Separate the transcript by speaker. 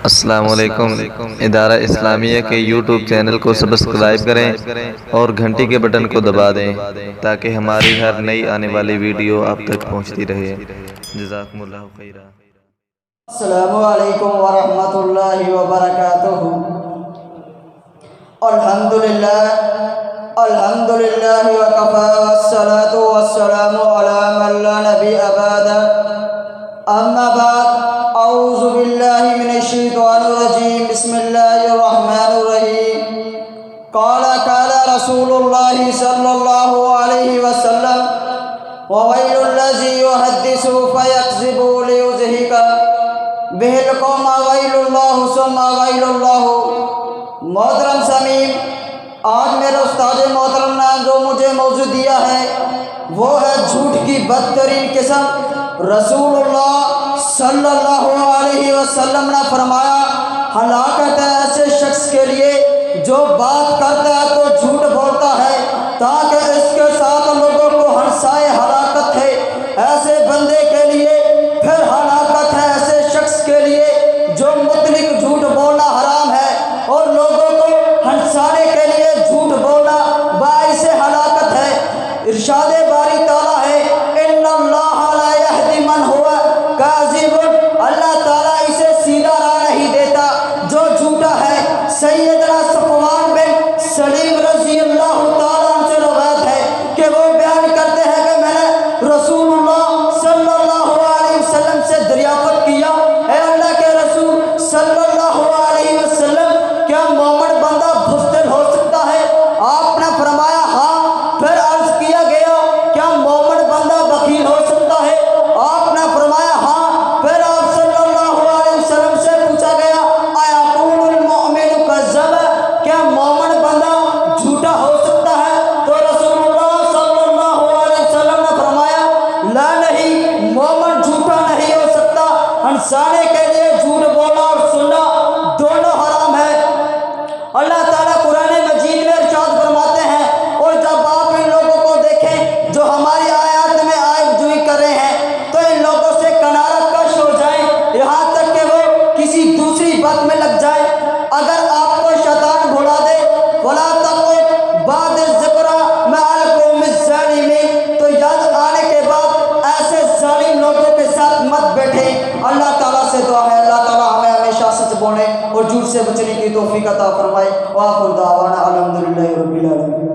Speaker 1: السلام علیکم۔ ادارہ اسلامیہ کے یوٹیوب چینل کو سبسکرائب کریں اور گھنٹی کے بٹن کو دبا دیں تاکہ ہماری ہر نئی آنے والی ویڈیو آپ تک پہنچتی رہے۔ جزاکم اللہ خیرا۔
Speaker 2: السلام علیکم ورحمۃ اللہ وبرکاتہ۔ الحمدللہ وکفی والصلاة والسلام علی من لا نبی بعد۔ اما بعد، اعوذ باللہ من الشیطان الرجیم، بسم اللہ الرحمن الرحیم۔ قال رسول اللہ صلی اللہ علیہ وسلم، وویل الذی یحدث فیکذب لیضحک بہ القوم ویل اللہ ثم ویل اللہ۔ محترم سامعین، آج میرے استاد محترم نے جو مجھے موضوع دیا ہے وہ ہے جھوٹ کی بدترین قسم۔ رسول اللہ صلی اللہ علیہ وسلم نے فرمایا، ہلاکت ہے ایسے شخص کے لیے جو بات کرتا ہے تو جھوٹ بولتا ہے تاکہ اس کے ساتھ لوگوں کو ہنسائے۔ ہلاکت ہے ایسے بندے کے لیے۔ پھر ہلاکت ہے ایسے شخص کے لیے جو متعلق جھوٹ بولنا حرام ہے اور لوگوں کو ہنسانے کے لیے جھوٹ بولنا باعث ہلاکت ہے۔ ارشاد باری تعالیٰ ہے، ان اللہ لا یہدی من ہوا کاذب۔ اللہ تعالیٰ اسے سیدھا راہ نہیں دیتا جو جھوٹا ہے۔ سیدنا صفوان بن سلیم رضی اللہ تعالیٰ عنہ سے روایت ہے کہ وہ بیان کرتے ہیں کہ میں نے رسول اللہ صلی اللہ علیہ وسلم سے دریافت کیا، اے اللہ کے رسول صلی اللہ علیہ وسلم، کیا مومن بندہ بزدل ہو سکتا ہے؟ آپ نے فرمایا ہاں۔ پھر عرض کیا گیا، کیا مومن بندہ بخیل ہو سکتا ہے؟ آپ نے فرمایا ہاں۔ پھر آپ صلی اللہ علیہ وسلم سے پوچھا گیا، ایکون المؤمن کذاب، کیا مومن بندہ جھوٹا ہو سکتا ہے؟ تو رسول اللہ صلی اللہ علیہ وسلم نے فرمایا، لا نہیں، مومن جھوٹا نہیں ہو سکتا۔ ہنسانے کے لیے جھوٹ بولنا اور سننا دونوں حرام ہے۔ اللہ تعالیٰ قرآن مجید میں ارشاد فرماتے ہیں، اور جب آپ ان لوگوں کو دیکھیں جو ہماری آیات میں عائب جوئی کر رہے ہیں تو ان لوگوں سے کنارہ کش ہو جائیں، یہاں تک کہ وہ کسی دوسری بات میں لگ جائیں۔ اگر آپ کو شیطان بھلا دے، وَلَا تَقْعُدْ بَعْدَ الذِّكْرَىٰ مَعَ الْقَوْمِ الظَّالِمِينَ، تو یاد آنے کے بعد ایسے ظالم لوگوں کے ساتھ مت بیٹھیں۔ اللہ تعالیٰ سے دعا ہے اللہ تعالیٰ ہمیں ہمیشہ سچ بولنے اور جھوٹ سے بچنے کی توفیق عطا فرمائے۔ وآخر دعوانا الحمدللہ رب العالمین۔